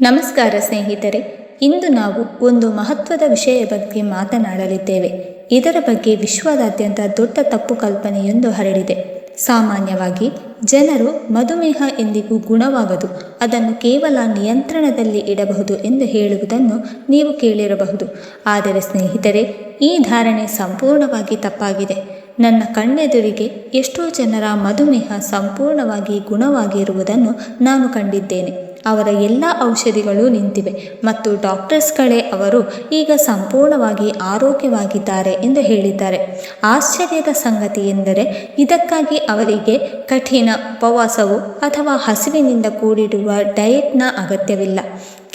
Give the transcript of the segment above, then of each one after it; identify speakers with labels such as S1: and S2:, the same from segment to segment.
S1: ನಮಸ್ಕಾರ ಸ್ನೇಹಿತರೆ, ಇಂದು ನಾವು ಒಂದು ಮಹತ್ವದ ವಿಷಯ ಬಗ್ಗೆ ಮಾತನಾಡಲಿದ್ದೇವೆ. ಇದರ ಬಗ್ಗೆ ವಿಶ್ವದಾದ್ಯಂತ ದೊಡ್ಡ ತಪ್ಪು ಕಲ್ಪನೆಯೊಂದು ಹರಡಿದೆ. ಸಾಮಾನ್ಯವಾಗಿ ಜನರು ಮಧುಮೇಹ ಎಂದಿಗೂ ಗುಣವಾಗದು, ಅದನ್ನು ಕೇವಲ ನಿಯಂತ್ರಣದಲ್ಲಿ ಇಡಬಹುದು ಎಂದು ಹೇಳುವುದನ್ನು ನೀವು ಕೇಳಿರಬಹುದು. ಆದರೆ ಸ್ನೇಹಿತರೆ, ಈ ಧಾರಣೆ ಸಂಪೂರ್ಣವಾಗಿ ತಪ್ಪಾಗಿದೆ. ನನ್ನ ಕಣ್ಣೆದುರಿಗೆ ಎಷ್ಟೋ ಜನರ ಮಧುಮೇಹ ಸಂಪೂರ್ಣವಾಗಿ ಗುಣವಾಗಿರುವುದನ್ನು ನಾನು ಕಂಡಿದ್ದೇನೆ. ಅವರ ಎಲ್ಲ ಔಷಧಿಗಳು ನಿಂತಿವೆ ಮತ್ತು ಡಾಕ್ಟರ್ಸ್ಗಳೇ ಅವರು ಈಗ ಸಂಪೂರ್ಣವಾಗಿ ಆರೋಗ್ಯವಾಗಿದ್ದಾರೆ ಎಂದು ಹೇಳಿದ್ದಾರೆ. ಆಶ್ಚರ್ಯದ ಸಂಗತಿ ಎಂದರೆ ಇದಕ್ಕಾಗಿ ಅವರಿಗೆ ಕಠಿಣ ಉಪವಾಸವು ಅಥವಾ ಹಸಿವಿನಿಂದ ಕೂಡಿರುವ ಡಯಟ್ನ ಅಗತ್ಯವಿಲ್ಲ.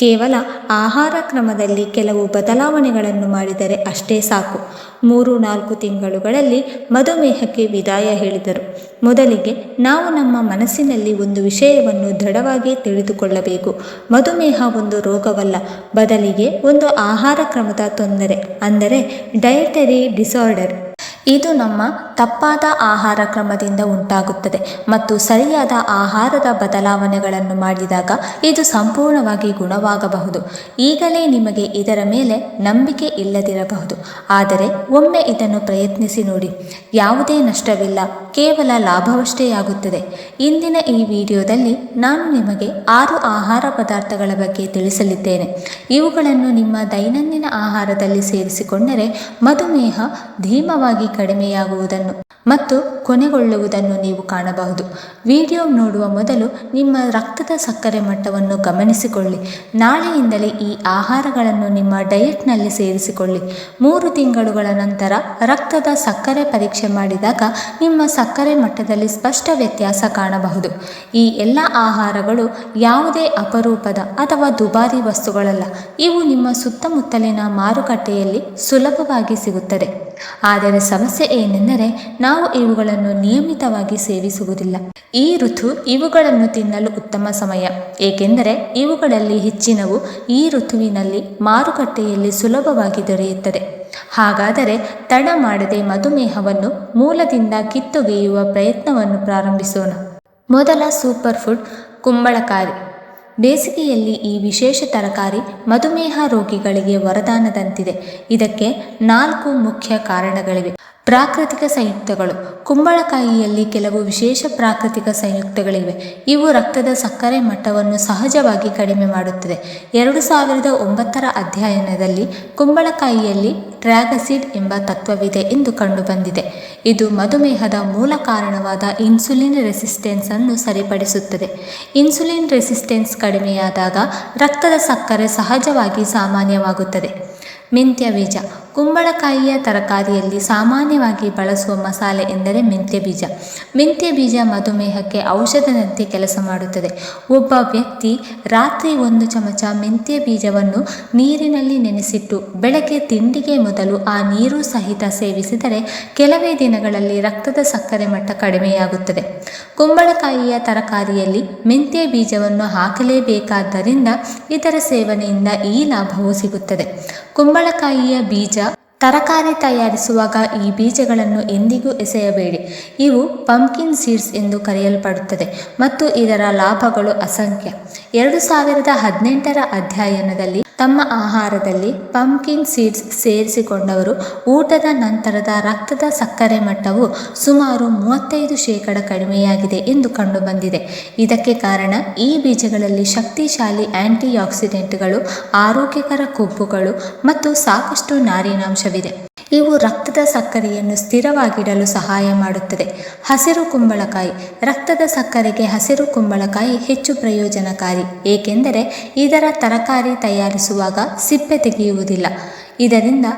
S1: ಕೇವಲ ಆಹಾರ ಕ್ರಮದಲ್ಲಿ ಕೆಲವು ಬದಲಾವಣೆಗಳನ್ನು ಮಾಡಿದರೆ ಅಷ್ಟೇ ಸಾಕು. 3-4 ತಿಂಗಳುಗಳಲ್ಲಿ ಮಧುಮೇಹಕ್ಕೆ ವಿದಾಯ ಹೇಳಿದರು. ಮೊದಲಿಗೆ ನಾವು ನಮ್ಮ ಮನಸ್ಸಿನಲ್ಲಿ ಒಂದು ವಿಷಯವನ್ನು ದೃಢವಾಗಿ ತಿಳಿದುಕೊಳ್ಳಬೇಕು. ಮಧುಮೇಹ ಒಂದು ರೋಗವಲ್ಲ, ಬದಲಿಗೆ ಒಂದು ಆಹಾರ ಕ್ರಮದ ತೊಂದರೆ, ಅಂದರೆ ಡಯಟರಿ ಡಿಸಾರ್ಡರ್. ಇದು ನಮ್ಮ ತಪ್ಪಾದ ಆಹಾರ ಕ್ರಮದಿಂದ ಉಂಟಾಗುತ್ತದೆ ಮತ್ತು ಸರಿಯಾದ ಆಹಾರದ ಬದಲಾವಣೆಗಳನ್ನು ಮಾಡಿದಾಗ ಇದು ಸಂಪೂರ್ಣವಾಗಿ ಗುಣವಾಗಬಹುದು. ಈಗಲೇ ನಿಮಗೆ ಇದರ ಮೇಲೆ ನಂಬಿಕೆ ಇಲ್ಲದಿರಬಹುದು, ಆದರೆ ಒಮ್ಮೆ ಇದನ್ನು ಪ್ರಯತ್ನಿಸಿ ನೋಡಿ. ಯಾವುದೇ ನಷ್ಟವಿಲ್ಲ, ಕೇವಲ ಲಾಭವಷ್ಟೇ ಆಗುತ್ತದೆ. ಇಂದಿನ ಈ ವಿಡಿಯೋದಲ್ಲಿ ನಾನು ನಿಮಗೆ 6 ಆಹಾರ ಪದಾರ್ಥಗಳ ಬಗ್ಗೆ ತಿಳಿಸಲಿದ್ದೇನೆ. ಇವುಗಳನ್ನು ನಿಮ್ಮ ದೈನಂದಿನ ಆಹಾರದಲ್ಲಿ ಸೇರಿಸಿಕೊಂಡರೆ ಮಧುಮೇಹ ಧೀಮವಾಗಿ ಕಡಿಮೆಯಾಗುವುದನ್ನು ಮತ್ತು ಕೊನೆಗೊಳ್ಳುವುದನ್ನು ನೀವು ಕಾಣಬಹುದು. ವಿಡಿಯೋ ನೋಡುವ ಮೊದಲು ನಿಮ್ಮ ರಕ್ತದ ಸಕ್ಕರೆ ಮಟ್ಟವನ್ನು ಗಮನಿಸಿಕೊಳ್ಳಿ. ನಾಳೆಯಿಂದಲೇ ಈ ಆಹಾರಗಳನ್ನು ನಿಮ್ಮ ಡಯಟ್ನಲ್ಲಿ ಸೇರಿಸಿಕೊಳ್ಳಿ. 3 ತಿಂಗಳುಗಳ ನಂತರ ರಕ್ತದ ಸಕ್ಕರೆ ಪರೀಕ್ಷೆ ಮಾಡಿದಾಗ ನಿಮ್ಮ ಸಕ್ಕರೆ ಮಟ್ಟದಲ್ಲಿ ಸ್ಪಷ್ಟ ವ್ಯತ್ಯಾಸ ಕಾಣಬಹುದು. ಈ ಎಲ್ಲ ಆಹಾರಗಳು ಯಾವುದೇ ಅಪರೂಪದ ಅಥವಾ ದುಬಾರಿ ವಸ್ತುಗಳಲ್ಲ. ಇವು ನಿಮ್ಮ ಸುತ್ತಮುತ್ತಲಿನ ಮಾರುಕಟ್ಟೆಯಲ್ಲಿ ಸುಲಭವಾಗಿ ಸಿಗುತ್ತದೆ. ಆದರೆ ಸಮಸ್ಯೆ ಏನೆಂದರೆ ನಾವು ಇವುಗಳನ್ನು ನಿಯಮಿತವಾಗಿ ಸೇವಿಸುವುದಿಲ್ಲ. ಈ ಋತು ಇವುಗಳನ್ನು ತಿನ್ನಲು ಉತ್ತಮ ಸಮಯ, ಏಕೆಂದರೆ ಇವುಗಳಲ್ಲಿ ಹೆಚ್ಚಿನವು ಈ ಋತುವಿನಲ್ಲಿ ಮಾರುಕಟ್ಟೆಯಲ್ಲಿ ಸುಲಭವಾಗಿ ದೊರೆಯುತ್ತದೆ. ಹಾಗಾದರೆ ತಡ ಮಾಡದೆ ಮಧುಮೇಹವನ್ನು ಮೂಲದಿಂದ ಕಿತ್ತೊಗೆಯುವ ಪ್ರಯತ್ನವನ್ನು ಪ್ರಾರಂಭಿಸೋಣ. ಮೊದಲ ಸೂಪರ್ ಫುಡ್ ಕುಂಬಳಕಾಯಿ. ಬೇಸಿಗೆಯಲ್ಲಿ ಈ ವಿಶೇಷ ತರಕಾರಿ ಮಧುಮೇಹ ರೋಗಿಗಳಿಗೆ ವರದಾನದಂತಿದೆ. ಇದಕ್ಕೆ 4 ಮುಖ್ಯ ಕಾರಣಗಳಿವೆ. ಪ್ರಾಕೃತಿಕ ಸಂಯುಕ್ತಗಳು. ಕುಂಬಳಕಾಯಿಯಲ್ಲಿ ಕೆಲವು ವಿಶೇಷ ಪ್ರಾಕೃತಿಕ ಸಂಯುಕ್ತಗಳಿವೆ. ಇವು ರಕ್ತದ ಸಕ್ಕರೆ ಮಟ್ಟವನ್ನು ಸಹಜವಾಗಿ ಕಡಿಮೆ ಮಾಡುತ್ತದೆ. 2009ರ ಅಧ್ಯಯನದಲ್ಲಿ ಕುಂಬಳಕಾಯಿಯಲ್ಲಿ ಟ್ರ್ಯಾಗಸಿಡ್ ಎಂಬ ತತ್ವವಿದೆ ಎಂದು ಕಂಡುಬಂದಿದೆ. ಇದು ಮಧುಮೇಹದ ಮೂಲ ಕಾರಣವಾದ ಇನ್ಸುಲಿನ್ ರೆಸಿಸ್ಟೆನ್ಸ್ ಅನ್ನು ಸರಿಪಡಿಸುತ್ತದೆ. ಇನ್ಸುಲಿನ್ ರೆಸಿಸ್ಟೆನ್ಸ್ ಕಡಿಮೆಯಾದಾಗ ರಕ್ತದ ಸಕ್ಕರೆ ಸಹಜವಾಗಿ ಸಾಮಾನ್ಯವಾಗುತ್ತದೆ. ಮೆಂತ್ಯ ಬೀಜ. ಕುಂಬಳಕಾಯಿಯ ತರಕಾರಿಯಲ್ಲಿ ಸಾಮಾನ್ಯವಾಗಿ ಬಳಸುವ ಮಸಾಲೆ ಎಂದರೆ ಮೆಂತ್ಯ ಬೀಜ. ಮೆಂತ್ಯ ಬೀಜ ಮಧುಮೇಹಕ್ಕೆ ಔಷಧದಂತೆ ಕೆಲಸ ಮಾಡುತ್ತದೆ. ಒಬ್ಬ ವ್ಯಕ್ತಿ ರಾತ್ರಿ 1 ಚಮಚ ಮೆಂತ್ಯ ಬೀಜವನ್ನು ನೀರಿನಲ್ಲಿ ನೆನೆಸಿಟ್ಟು ಬೆಳಗ್ಗೆ ತಿಂಡಿಗೆ ಮೊದಲು ಆ ನೀರು ಸಹಿತ ಸೇವಿಸಿದರೆ ಕೆಲವೇ ದಿನಗಳಲ್ಲಿ ರಕ್ತದ ಸಕ್ಕರೆ ಮಟ್ಟ ಕಡಿಮೆಯಾಗುತ್ತದೆ. ಕುಂಬಳಕಾಯಿಯ ತರಕಾರಿಯಲ್ಲಿ ಮೆಂತ್ಯ ಬೀಜವನ್ನು ಹಾಕಲೇಬೇಕಾದ್ದರಿಂದ ಇದರ ಸೇವನೆಯಿಂದ ಈ ಲಾಭವು ಸಿಗುತ್ತದೆ. ಕುಂಬಳಕಾಯಿಯ ಬೀಜ ತರಕಾರಿ ತಯಾರಿಸುವಾಗ ಈ ಬೀಜಗಳನ್ನು ಎಂದಿಗೂ ಎಸೆಯಬೇಡಿ. ಇವು ಪಂಪ್ಕಿನ್ ಸೀಡ್ಸ್ ಎಂದು ಕರೆಯಲ್ಪಡುತ್ತದೆ ಮತ್ತು ಇದರ ಲಾಭಗಳು ಅಸಂಖ್ಯ. 2018ರ ಅಧ್ಯಯನದಲ್ಲಿ ತಮ್ಮ ಆಹಾರದಲ್ಲಿ ಪಂಪ್ಕಿನ್ ಸೀಡ್ಸ್ ಸೇರಿಸಿಕೊಂಡವರು ಊಟದ ನಂತರದ ರಕ್ತದ ಸಕ್ಕರೆ ಮಟ್ಟವು ಸುಮಾರು 35% ಕಡಿಮೆಯಾಗಿದೆ ಎಂದು ಕಂಡುಬಂದಿದೆ. ಇದಕ್ಕೆ ಕಾರಣ ಈ ಬೀಜಗಳಲ್ಲಿ ಶಕ್ತಿಶಾಲಿ ಆಂಟಿಆಕ್ಸಿಡೆಂಟ್ಗಳು, ಆರೋಗ್ಯಕರ ಕೊಬ್ಬುಗಳು ಮತ್ತು ಸಾಕಷ್ಟು ನಾರಿನಾಂಶವಿದೆ. ಇವು ರಕ್ತದ ಸಕ್ಕರೆಯನ್ನು ಸ್ಥಿರವಾಗಿಡಲು ಸಹಾಯ ಮಾಡುತ್ತದೆ. ಹಸಿರು ಕುಂಬಳಕಾಯಿ. ರಕ್ತದ ಸಕ್ಕರೆಗೆ ಹಸಿರು ಕುಂಬಳಕಾಯಿ ಹೆಚ್ಚು ಪ್ರಯೋಜನಕಾರಿ, ಏಕೆಂದರೆ ಇದರ ತರಕಾರಿ ತಯಾರಿಸುವಾಗ ಸಿಪ್ಪೆ ತೆಗೆಯುವುದಿಲ್ಲ. ಇದರಿಂದ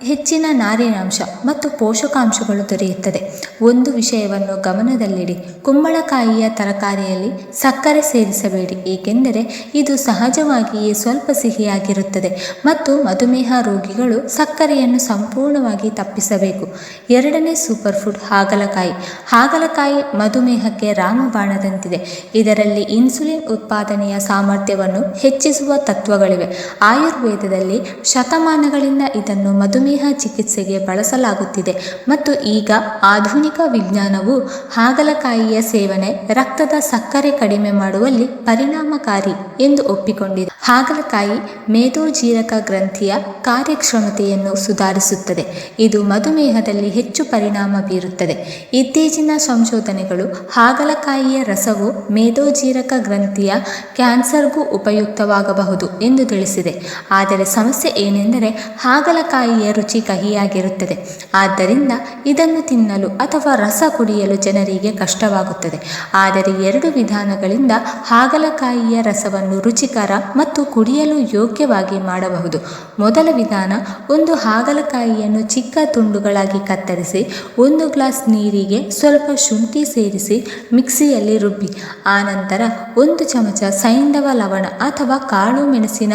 S1: ಹೆಚ್ಚಿನ ನಾರಿನಾಂಶ ಮತ್ತು ಪೋಷಕಾಂಶಗಳು ದೊರೆಯುತ್ತದೆ. ಒಂದು ವಿಷಯವನ್ನು ಗಮನದಲ್ಲಿಡಿ, ಕುಂಬಳಕಾಯಿಯ ತರಕಾರಿಯಲ್ಲಿ ಸಕ್ಕರೆ ಸೇರಿಸಬೇಡಿ, ಏಕೆಂದರೆ ಇದು ಸಹಜವಾಗಿಯೇ ಸ್ವಲ್ಪ ಸಿಹಿಯಾಗಿರುತ್ತದೆ ಮತ್ತು ಮಧುಮೇಹ ರೋಗಿಗಳು ಸಕ್ಕರೆಯನ್ನು ಸಂಪೂರ್ಣವಾಗಿ ತಪ್ಪಿಸಬೇಕು. 2ನೇ ಸೂಪರ್ ಫುಡ್ ಹಾಗಲಕಾಯಿ. ಹಾಗಲಕಾಯಿ ಮಧುಮೇಹಕ್ಕೆ ರಾಮಬಾಣದಂತಿದೆ. ಇದರಲ್ಲಿ ಇನ್ಸುಲಿನ್ ಉತ್ಪಾದನೆಯ ಸಾಮರ್ಥ್ಯವನ್ನು ಹೆಚ್ಚಿಸುವ ತತ್ವಗಳಿವೆ. ಆಯುರ್ವೇದದಲ್ಲಿ ಶತಮಾನಗಳಿಂದ ಆದ್ದರಿಂದ ಇದನ್ನು ಮಧುಮೇಹ ಚಿಕಿತ್ಸೆಗೆ ಬಳಸಲಾಗುತ್ತಿದೆ ಮತ್ತು ಈಗ ಆಧುನಿಕ ವಿಜ್ಞಾನವು ಹಾಗಲಕಾಯಿಯ ಸೇವನೆ ರಕ್ತದ ಸಕ್ಕರೆ ಕಡಿಮೆ ಮಾಡುವಲ್ಲಿ ಪರಿಣಾಮಕಾರಿ ಎಂದು ಒಪ್ಪಿಕೊಂಡಿದೆ. ಹಾಗಲಕಾಯಿ ಮೇದೋಜೀರಕ ಗ್ರಂಥಿಯ ಕಾರ್ಯಕ್ಷಮತೆಯನ್ನು ಸುಧಾರಿಸುತ್ತದೆ. ಇದು ಮಧುಮೇಹದಲ್ಲಿ ಹೆಚ್ಚು ಪರಿಣಾಮ ಬೀರುತ್ತದೆ. ಇತ್ತೀಚಿನ ಸಂಶೋಧನೆಗಳು ಹಾಗಲಕಾಯಿಯ ರಸವು ಮೇದೋಜೀರಕ ಗ್ರಂಥಿಯ ಕ್ಯಾನ್ಸರ್ಗೂ ಉಪಯುಕ್ತವಾಗಬಹುದು ಎಂದು ತಿಳಿಸಿದೆ. ಆದರೆ ಸಮಸ್ಯೆ ಏನೆಂದರೆ ಹಾಗಲಕಾಯಿಯ ರುಚಿ ಕಹಿಯಾಗಿರುತ್ತದೆ. ಆದ್ದರಿಂದ ಇದನ್ನು ತಿನ್ನಲು ಅಥವಾ ರಸ ಕುಡಿಯಲು ಜನರಿಗೆ ಕಷ್ಟವಾಗುತ್ತದೆ. ಆದರೆ 2 ವಿಧಾನಗಳಿಂದ ಹಾಗಲಕಾಯಿಯ ರಸವನ್ನು ರುಚಿಕರ ಮತ್ತು ಕುಡಿಯಲು ಯೋಗ್ಯವಾಗಿ ಮಾಡಬಹುದು. ಮೊದಲ ವಿಧಾನ, ಒಂದು ಹಾಗಲಕಾಯಿಯನ್ನು ಚಿಕ್ಕ ತುಂಡುಗಳಾಗಿ ಕತ್ತರಿಸಿ 1 ಗ್ಲಾಸ್ ನೀರಿಗೆ ಸ್ವಲ್ಪ ಶುಂಠಿ ಸೇರಿಸಿ ಮಿಕ್ಸಿಯಲ್ಲಿ ರುಬ್ಬಿ, ಆನಂತರ 1 ಚಮಚ ಸೈಂಧವ ಲವಣ ಅಥವಾ ಕಾಳು ಮೆಣಸಿನ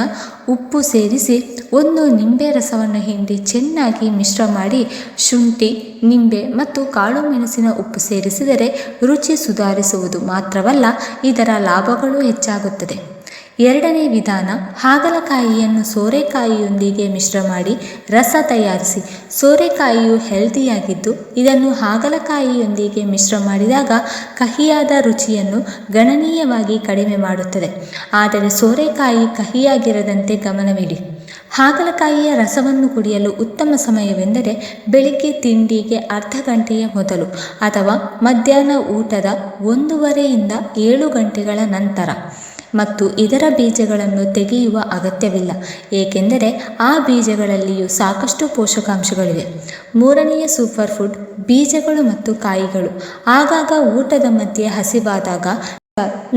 S1: ಉಪ್ಪು ಸೇರಿಸಿ 1 ನಿಂಬೆ ರಸವನ್ನು ಹಿಂಡಿ ಚೆನ್ನಾಗಿ ಮಿಶ್ರ ಮಾಡಿ ಶುಂಠಿ, ನಿಂಬೆ ಮತ್ತು ಕಾಳು ಮೆಣಸಿನ ಉಪ್ಪು ಸೇರಿಸಿದರೆ ರುಚಿ ಸುಧಾರಿಸುವುದು ಮಾತ್ರವಲ್ಲ, ಇದರ ಲಾಭಗಳು ಹೆಚ್ಚಾಗುತ್ತದೆ. ಎರಡನೇ ವಿಧಾನ, ಹಾಗಲಕಾಯಿಯನ್ನು ಸೋರೆಕಾಯಿಯೊಂದಿಗೆ ಮಿಶ್ರ ಮಾಡಿ ರಸ ತಯಾರಿಸಿ. ಸೋರೆಕಾಯಿಯು ಹೆಲ್ದಿಯಾಗಿದ್ದು ಇದನ್ನು ಹಾಗಲಕಾಯಿಯೊಂದಿಗೆ ಮಿಶ್ರ ಮಾಡಿದಾಗ ಕಹಿಯಾದ ರುಚಿಯನ್ನು ಗಣನೀಯವಾಗಿ ಕಡಿಮೆ ಮಾಡುತ್ತದೆ. ಆದರೆ ಸೋರೆಕಾಯಿ ಕಹಿಯಾಗಿರದಂತೆ ಗಮನವಿಡಿ. ಹಾಗಲಕಾಯಿಯ ರಸವನ್ನು ಕುಡಿಯಲು ಉತ್ತಮ ಸಮಯವೆಂದರೆ ಬೆಳಿಗ್ಗೆ ತಿಂಡಿಗೆ ಅರ್ಧ ಗಂಟೆಯ ಮೊದಲು ಅಥವಾ ಮಧ್ಯಾಹ್ನ ಊಟದ 1:30ರಿಂದ 7 ಗಂಟೆಗಳ ನಂತರ. ಮತ್ತು ಇದರ ಬೀಜಗಳನ್ನು ತೆಗೆಯುವ ಅಗತ್ಯವಿಲ್ಲ, ಏಕೆಂದರೆ ಆ ಬೀಜಗಳಲ್ಲಿಯೂ ಸಾಕಷ್ಟು ಪೋಷಕಾಂಶಗಳಿವೆ. ಮೂರನೆಯ ಸೂಪರ್ ಫುಡ್, ಬೀಜಗಳು ಮತ್ತು ಕಾಯಿಗಳು. ಆಗಾಗ ಊಟದ ಮಧ್ಯೆ ಹಸಿವಾದಾಗ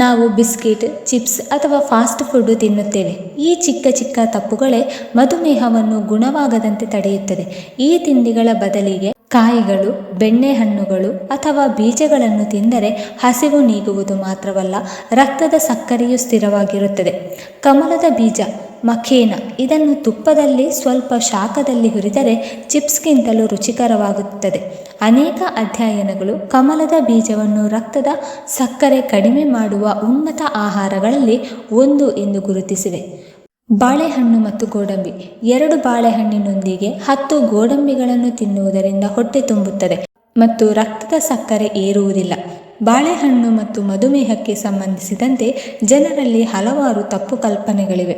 S1: ನಾವು ಬಿಸ್ಕಿಟ್, ಚಿಪ್ಸ್ ಅಥವಾ ಫಾಸ್ಟ್ ಫುಡ್ ತಿನ್ನುತ್ತೇವೆ. ಈ ಚಿಕ್ಕ ಚಿಕ್ಕ ತಪ್ಪುಗಳೇ ಮಧುಮೇಹವನ್ನು ಗುಣವಾಗದಂತೆ ತಡೆಯುತ್ತದೆ. ಈ ತಿಂಡಿಗಳ ಬದಲಿಗೆ ಕಾಯಿಗಳು, ಬೆಣ್ಣೆಹಣ್ಣುಗಳು ಅಥವಾ ಬೀಜಗಳನ್ನು ತಿಂದರೆ ಹಸಿವು ನೀಗುವುದು ಮಾತ್ರವಲ್ಲ, ರಕ್ತದ ಸಕ್ಕರೆಯು ಸ್ಥಿರವಾಗಿರುತ್ತದೆ. ಕಮಲದ ಬೀಜ, ಮಖೇನ, ಇದನ್ನು ತುಪ್ಪದಲ್ಲಿ ಸ್ವಲ್ಪ ಶಾಖದಲ್ಲಿ ಹುರಿದರೆ ಚಿಪ್ಸ್ಗಿಂತಲೂ ರುಚಿಕರವಾಗುತ್ತದೆ. ಅನೇಕ ಅಧ್ಯಯನಗಳು ಕಮಲದ ಬೀಜವನ್ನು ರಕ್ತದ ಸಕ್ಕರೆ ಕಡಿಮೆ ಮಾಡುವ ಉನ್ನತ ಆಹಾರಗಳಲ್ಲಿ ಒಂದು ಎಂದು ಗುರುತಿಸಿವೆ. ಬಾಳೆಹಣ್ಣು ಮತ್ತು ಗೋಡಂಬಿ. 2 ಬಾಳೆಹಣ್ಣಿನೊಂದಿಗೆ 10 ಗೋಡಂಬಿಗಳನ್ನು ತಿನ್ನುವುದರಿಂದ ಹೊಟ್ಟೆ ತುಂಬುತ್ತದೆ ಮತ್ತು ರಕ್ತದ ಸಕ್ಕರೆ ಏರುವುದಿಲ್ಲ. ಬಾಳೆಹಣ್ಣು ಮತ್ತು ಮಧುಮೇಹಕ್ಕೆ ಸಂಬಂಧಿಸಿದಂತೆ ಜನರಲ್ಲಿ ಹಲವಾರು ತಪ್ಪು ಕಲ್ಪನೆಗಳಿವೆ.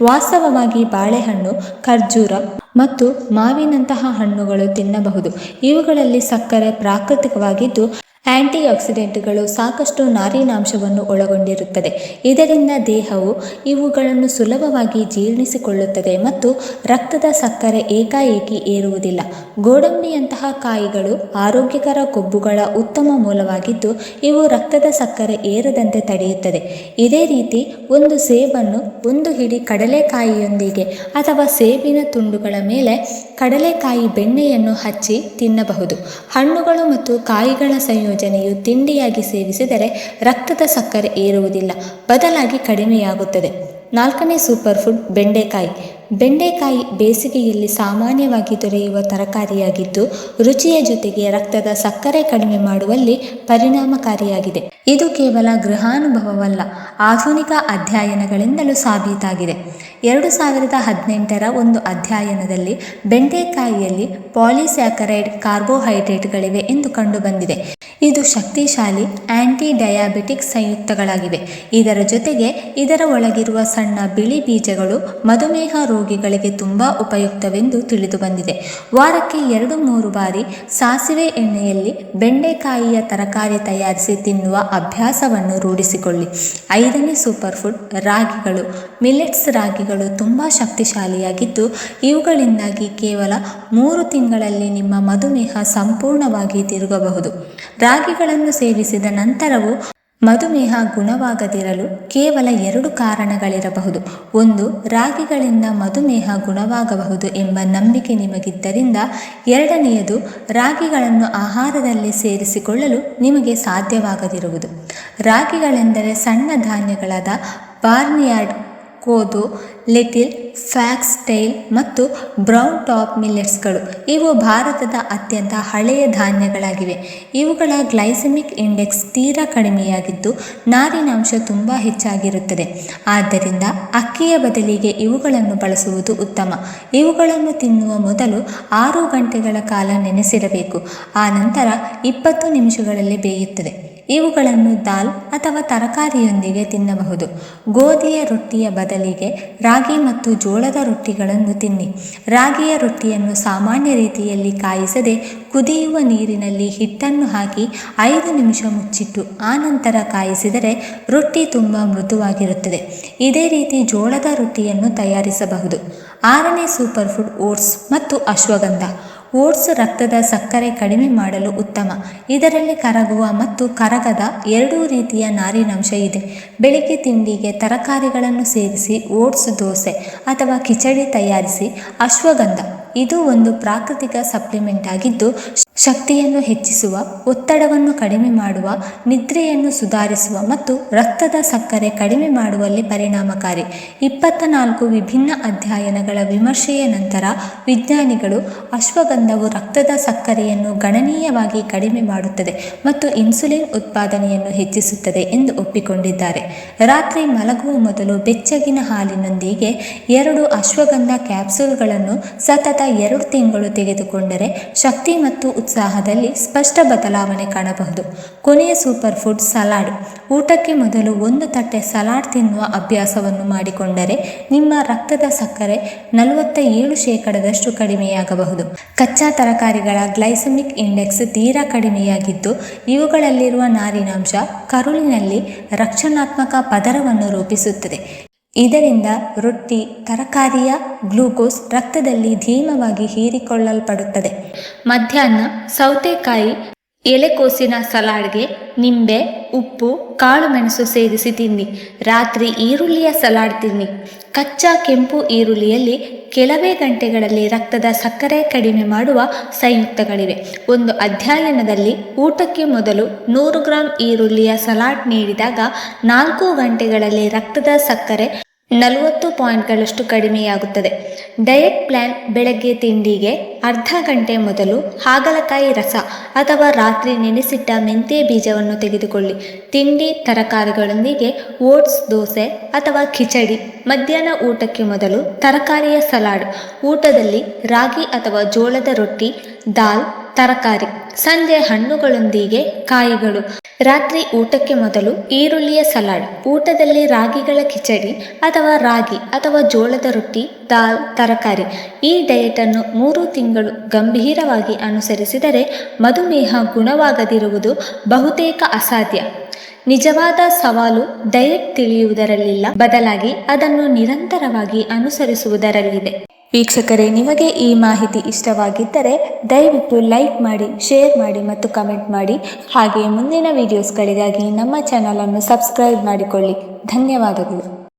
S1: ವಾಸ್ತವವಾಗಿ ಬಾಳೆಹಣ್ಣು, ಖರ್ಜೂರ ಮತ್ತು ಮಾವಿನಂತಹ ಹಣ್ಣುಗಳು ತಿನ್ನಬಹುದು. ಇವುಗಳಲ್ಲಿ ಸಕ್ಕರೆ ಪ್ರಾಕೃತಿಕವಾಗಿದ್ದು ಆಂಟಿಆಕ್ಸಿಡೆಂಟ್ಗಳು ಸಾಕಷ್ಟು ನಾರಿನಾಂಶವನ್ನು ಒಳಗೊಂಡಿರುತ್ತದೆ. ಇದರಿಂದ ದೇಹವು ಇವುಗಳನ್ನು ಸುಲಭವಾಗಿ ಜೀರ್ಣಿಸಿಕೊಳ್ಳುತ್ತದೆ ಮತ್ತು ರಕ್ತದ ಸಕ್ಕರೆ ಏಕಾಏಕಿ ಏರುವುದಿಲ್ಲ. ಗೋಡಂಬಿಯಂತಹ ಕಾಯಿಗಳು ಆರೋಗ್ಯಕರ ಕೊಬ್ಬುಗಳ ಉತ್ತಮ ಮೂಲವಾಗಿದ್ದು ಇವು ರಕ್ತದ ಸಕ್ಕರೆ ಏರದಂತೆ ತಡೆಯುತ್ತದೆ. ಇದೇ ರೀತಿ ಒಂದು ಸೇಬನ್ನು 1 ಹಿಡಿ ಕಡಲೆಕಾಯಿಯೊಂದಿಗೆ ಅಥವಾ ಸೇಬಿನ ತುಂಡುಗಳ ಮೇಲೆ ಕಡಲೆಕಾಯಿ ಬೆಣ್ಣೆಯನ್ನು ಹಚ್ಚಿ ತಿನ್ನಬಹುದು. ಹಣ್ಣುಗಳು ಮತ್ತು ಕಾಯಿಗಳ ಸಂಯೋಜನೆಯು ತಿಂಡಿಯಾಗಿ ಸೇವಿಸಿದರೆ ರಕ್ತದ ಸಕ್ಕರೆ ಏರುವುದಿಲ್ಲ, ಬದಲಾಗಿ ಕಡಿಮೆಯಾಗುತ್ತದೆ. 4ನೇ ಸೂಪರ್ ಫುಡ್, ಬೆಂಡೆಕಾಯಿ. ಬೆಂಡೆಕಾಯಿ ಬೇಸಿಗೆಯಲ್ಲಿ ಸಾಮಾನ್ಯವಾಗಿ ದೊರೆಯುವ ತರಕಾರಿಯಾಗಿದ್ದು ರುಚಿಯ ಜೊತೆಗೆ ರಕ್ತದ ಸಕ್ಕರೆ ಕಡಿಮೆ ಮಾಡುವಲ್ಲಿ ಪರಿಣಾಮಕಾರಿಯಾಗಿದೆ. ಇದು ಕೇವಲ ಗೃಹಾನುಭವವಲ್ಲ, ಆಧುನಿಕ ಅಧ್ಯಯನಗಳಿಂದಲೂ ಸಾಬೀತಾಗಿದೆ. 2018ರ ಒಂದು ಅಧ್ಯಯನದಲ್ಲಿ ಬೆಂಡೆಕಾಯಿಯಲ್ಲಿ ಪಾಲಿಸ್ಯಾಕರೈಡ್ ಕಾರ್ಬೋಹೈಡ್ರೇಟ್ಗಳಿವೆ ಎಂದು ಕಂಡುಬಂದಿದೆ. ಇದು ಶಕ್ತಿಶಾಲಿ ಆಂಟಿ ಡಯಾಬಿಟಿಕ್ ಸಂಯುಕ್ತಗಳಾಗಿವೆ. ಇದರ ಜೊತೆಗೆ ಇದರ ಒಳಗಿರುವ ಸಣ್ಣ ಬಿಳಿ ಬೀಜಗಳು ಮಧುಮೇಹ ರೋಗಿಗಳಿಗೆ ತುಂಬಾ ಉಪಯುಕ್ತವೆಂದು ತಿಳಿದುಬಂದಿದೆ. ವಾರಕ್ಕೆ 2-3 ಬಾರಿ ಸಾಸಿವೆ ಎಣ್ಣೆಯಲ್ಲಿ ಬೆಂಡೆಕಾಯಿಯ ತರಕಾರಿ ತಯಾರಿಸಿ ತಿನ್ನುವ ಅಭ್ಯಾಸವನ್ನು ರೂಢಿಸಿಕೊಳ್ಳಿ. 5ನೇ ಸೂಪರ್ ಫುಡ್, ರಾಗಿಗಳು. ಮಿಲೆಟ್ಸ್ ರಾಗಿಗಳು ತುಂಬಾ ಶಕ್ತಿಶಾಲಿಯಾಗಿದ್ದು ಇವುಗಳಿಂದಾಗಿ ಕೇವಲ 3 ತಿಂಗಳಲ್ಲಿ ನಿಮ್ಮ ಮಧುಮೇಹ ಸಂಪೂರ್ಣವಾಗಿ ತಿರುಗಬಹುದು. ರಾಗಿಗಳನ್ನು ಸೇವಿಸಿದ ನಂತರವೂ ಮಧುಮೇಹ ಗುಣವಾಗದಿರಲು ಕೇವಲ 2 ಕಾರಣಗಳಿರಬಹುದು. 1. ರಾಗಿಗಳಿಂದ ಮಧುಮೇಹ ಗುಣವಾಗಬಹುದು ಎಂಬ ನಂಬಿಕೆ ನಿಮಗಿದ್ದರಿಂದ. 2ನೇಯದು, ರಾಗಿಗಳನ್ನು ಆಹಾರದಲ್ಲಿ ಸೇರಿಸಿಕೊಳ್ಳಲು ನಿಮಗೆ ಸಾಧ್ಯವಾಗದಿರುವುದು. ರಾಗಿಗಳೆಂದರೆ ಸಣ್ಣ ಧಾನ್ಯಗಳಾದ ಬಾರ್ನ್ಯಾರ್ಡ್, ಕೋದು, ಲಿಟಿಲ್, ಫ್ಯಾಕ್ಸ್ಟೈಲ್ ಮತ್ತು ಬ್ರೌನ್ ಟಾಪ್ ಮಿಲ್ಲೆಟ್ಸ್ಗಳು ಇವು ಭಾರತದ ಅತ್ಯಂತ ಹಳೆಯ ಧಾನ್ಯಗಳಾಗಿವೆ. ಇವುಗಳ ಗ್ಲೈಸೆಮಿಕ್ ಇಂಡೆಕ್ಸ್ ತೀರಾ ಕಡಿಮೆಯಾಗಿದ್ದು ನಾರಿನಾಂಶ ತುಂಬ ಹೆಚ್ಚಾಗಿರುತ್ತದೆ. ಆದ್ದರಿಂದ ಅಕ್ಕಿಯ ಬದಲಿಗೆ ಇವುಗಳನ್ನು ಬಳಸುವುದು ಉತ್ತಮ. ಇವುಗಳನ್ನು ತಿನ್ನುವ ಮೊದಲು 6 ಗಂಟೆಗಳ ಕಾಲ ನೆನೆಸಿಡಬೇಕು. ಆನಂತರ 20 ನಿಮಿಷಗಳಲ್ಲಿ ಬೇಯುತ್ತದೆ. ಇವುಗಳನ್ನು ದಾಲ್ ಅಥವಾ ತರಕಾರಿಯೊಂದಿಗೆ ತಿನ್ನಬಹುದು. ಗೋಧಿಯ ರೊಟ್ಟಿಯ ಬದಲಿಗೆ ರಾಗಿ ಮತ್ತು ಜೋಳದ ರೊಟ್ಟಿಗಳನ್ನು ತಿನ್ನಿ. ರಾಗಿಯ ರೊಟ್ಟಿಯನ್ನು ಸಾಮಾನ್ಯ ರೀತಿಯಲ್ಲಿ ಕಾಯಿಸದೆ ಕುದಿಯುವ ನೀರಿನಲ್ಲಿ ಹಿಟ್ಟನ್ನು ಹಾಕಿ 5 ನಿಮಿಷ ಮುಚ್ಚಿಟ್ಟು ಆನಂತರ ಕಾಯಿಸಿದರೆ ರೊಟ್ಟಿ ತುಂಬ ಮೃದುವಾಗಿರುತ್ತದೆ. ಇದೇ ರೀತಿ ಜೋಳದ ರೊಟ್ಟಿಯನ್ನು ತಯಾರಿಸಬಹುದು. 6ನೇ ಸೂಪರ್ ಫುಡ್ ಓಟ್ಸ್ ಮತ್ತು ಅಶ್ವಗಂಧ. ಓಟ್ಸ್ ರಕ್ತದ ಸಕ್ಕರೆ ಕಡಿಮೆ ಮಾಡಲು ಉತ್ತಮ. ಇದರಲ್ಲಿ ಕರಗುವ ಮತ್ತು ಕರಗದ ಎರಡೂ ರೀತಿಯ ನಾರಿನಾಂಶ ಇದೆ. ಬೆಳಿಗ್ಗೆ ತಿಂಡಿಗೆ ತರಕಾರಿಗಳನ್ನು ಸೇರಿಸಿ ಓಟ್ಸ್ ದೋಸೆ ಅಥವಾ ಕಿಚಡಿ ತಯಾರಿಸಿ. ಅಶ್ವಗಂಧ ಇದು ಒಂದು ಪ್ರಾಕೃತಿಕ ಸಪ್ಲಿಮೆಂಟ್ ಆಗಿದ್ದು ಶಕ್ತಿಯನ್ನು ಹೆಚ್ಚಿಸುವ, ಒತ್ತಡವನ್ನು ಕಡಿಮೆ ಮಾಡುವ, ನಿದ್ರೆಯನ್ನು ಸುಧಾರಿಸುವ ಮತ್ತು ರಕ್ತದ ಸಕ್ಕರೆ ಕಡಿಮೆ ಮಾಡುವಲ್ಲಿ ಪರಿಣಾಮಕಾರಿ. 24 ವಿಭಿನ್ನ ಅಧ್ಯಯನಗಳ ವಿಮರ್ಶೆಯ ನಂತರ ವಿಜ್ಞಾನಿಗಳು ಅಶ್ವಗಂಧವು ರಕ್ತದ ಸಕ್ಕರೆಯನ್ನು ಗಣನೀಯವಾಗಿ ಕಡಿಮೆ ಮಾಡುತ್ತದೆ ಮತ್ತು ಇನ್ಸುಲಿನ್ ಉತ್ಪಾದನೆಯನ್ನು ಹೆಚ್ಚಿಸುತ್ತದೆ ಎಂದು ಒಪ್ಪಿಕೊಂಡಿದ್ದಾರೆ. ರಾತ್ರಿ ಮಲಗುವ ಮೊದಲು ಬೆಚ್ಚಗಿನ ಹಾಲಿನೊಂದಿಗೆ 2 ಅಶ್ವಗಂಧ ಕ್ಯಾಪ್ಸೂಲ್ಗಳನ್ನು ಸತತ 2 ತಿಂಗಳು ತೆಗೆದುಕೊಂಡರೆ ಶಕ್ತಿ ಮತ್ತು ಉತ್ಸಾಹದಲ್ಲಿ ಸ್ಪಷ್ಟ ಬದಲಾವಣೆ ಕಾಣಬಹುದು. ಕೊನೆಯ ಸೂಪರ್ ಫುಡ್ ಸಲಾಡ್. ಊಟಕ್ಕೆ ಮೊದಲು 1 ತಟ್ಟೆ ಸಲಾಡ್ ತಿನ್ನುವ ಅಭ್ಯಾಸವನ್ನು ಮಾಡಿಕೊಂಡರೆ ನಿಮ್ಮ ರಕ್ತದ ಸಕ್ಕರೆ 47% ಕಡಿಮೆಯಾಗಬಹುದು. ಕಚ್ಚಾ ತರಕಾರಿಗಳ ಗ್ಲೈಸೆಮಿಕ್ ಇಂಡೆಕ್ಸ್ ತೀರಾ ಕಡಿಮೆಯಾಗಿದ್ದು ಇವುಗಳಲ್ಲಿರುವ ನಾರಿನಾಂಶ ಕರುಳಿನಲ್ಲಿ ರಕ್ಷಣಾತ್ಮಕ ಪದರವನ್ನು ರೂಪಿಸುತ್ತದೆ. ಇದರಿಂದ ರೊಟ್ಟಿ, ತರಕಾರಿಯ ಗ್ಲೂಕೋಸ್ ರಕ್ತದಲ್ಲಿ ಧೀಮವಾಗಿ ಹೀರಿಕೊಳ್ಳಲ್ಪಡುತ್ತದೆ. ಮಧ್ಯಾಹ್ನ ಸೌತೆಕಾಯಿ ಎಲೆಕೋಸಿನ ಸಲಾಡ್ಗೆ ನಿಂಬೆ, ಉಪ್ಪು, ಕಾಳು ಮೆಣಸು ಸೇರಿಸಿ ತಿನ್ನಿ. ರಾತ್ರಿ ಈರುಳ್ಳಿಯ ಸಲಾಡ್ ತಿನ್ನಿ. ಕಚ್ಚಾ ಕೆಂಪು ಈರುಳ್ಳಿಯಲ್ಲಿ ಕೆಲವೇ ಗಂಟೆಗಳಲ್ಲಿ ರಕ್ತದ ಸಕ್ಕರೆ ಕಡಿಮೆ ಮಾಡುವ ಸಂಯುಕ್ತಗಳಿವೆ. ಒಂದು ಅಧ್ಯಯನದಲ್ಲಿ ಊಟಕ್ಕೆ ಮೊದಲು 100 ಗ್ರಾಂ ಈರುಳ್ಳಿಯ ಸಲಾಡ್ ನೀಡಿದಾಗ 4 ಗಂಟೆಗಳಲ್ಲಿ ರಕ್ತದ ಸಕ್ಕರೆ 40 ಪಾಯಿಂಟ್ಗಳಷ್ಟು ಕಡಿಮೆಯಾಗುತ್ತದೆ. Diet plan. ಬೆಳಗ್ಗೆ ತಿಂಡಿಗೆ ಅರ್ಧ ಗಂಟೆ ಮೊದಲು ಹಾಗಲಕಾಯಿ ರಸ ಅಥವಾ ರಾತ್ರಿ ನೆನೆಸಿಟ್ಟ ಮೆಂತ್ಯ ಬೀಜವನ್ನು ತೆಗೆದುಕೊಳ್ಳಿ. ತಿಂಡಿ ತರಕಾರಿಗಳೊಂದಿಗೆ ಓಟ್ಸ್ ದೋಸೆ ಅಥವಾ ಖಿಚಡಿ. ಮಧ್ಯಾಹ್ನ ಊಟಕ್ಕೆ ಮೊದಲು ತರಕಾರಿಯ ಸಲಾಡ್. ಊಟದಲ್ಲಿ ರಾಗಿ ಅಥವಾ ಜೋಳದ ರೊಟ್ಟಿ, ದಾಲ್, ತರಕಾರಿ. ಸಂಜೆ ಹಣ್ಣುಗಳೊಂದಿಗೆ ಕಾಯಿಗಳು. ರಾತ್ರಿ ಊಟಕ್ಕೆ ಮೊದಲು ಈರುಳ್ಳಿಯ ಸಲಾಡ್. ಊಟದಲ್ಲಿ ರಾಗಿಗಳ ಕಿಚಡಿ ಅಥವಾ ರಾಗಿ ಅಥವಾ ಜೋಳದ ರೊಟ್ಟಿ, ದಾಲ್, ತರಕಾರಿ. ಈ ಡಯಟನ್ನು 3 ತಿಂಗಳು ಗಂಭೀರವಾಗಿ ಅನುಸರಿಸಿದರೆ ಮಧುಮೇಹ ಗುಣವಾಗದಿರುವುದು ಬಹುತೇಕ ಅಸಾಧ್ಯ. ನಿಜವಾದ ಸವಾಲು ಡಯಟ್ ತಿಳಿಯುವುದರಲ್ಲಿಲ್ಲ, ಬದಲಾಗಿ ಅದನ್ನು ನಿರಂತರವಾಗಿ ಅನುಸರಿಸುವುದರಲ್ಲಿದೆ. ವೀಕ್ಷಕರೇ, ನಿಮಗೆ ಈ ಮಾಹಿತಿ ಇಷ್ಟವಾಗಿದ್ದರೆ ದಯವಿಟ್ಟು ಲೈಕ್ ಮಾಡಿ, ಶೇರ್ ಮಾಡಿ ಮತ್ತು ಕಮೆಂಟ್ ಮಾಡಿ. ಹಾಗೆಯೇ ಮುಂದಿನ ವಿಡಿಯೋಸ್ಗಳಿಗಾಗಿ ನಮ್ಮ ಚಾನಲನ್ನು ಸಬ್ಸ್ಕ್ರೈಬ್ ಮಾಡಿಕೊಳ್ಳಿ. ಧನ್ಯವಾದಗಳು.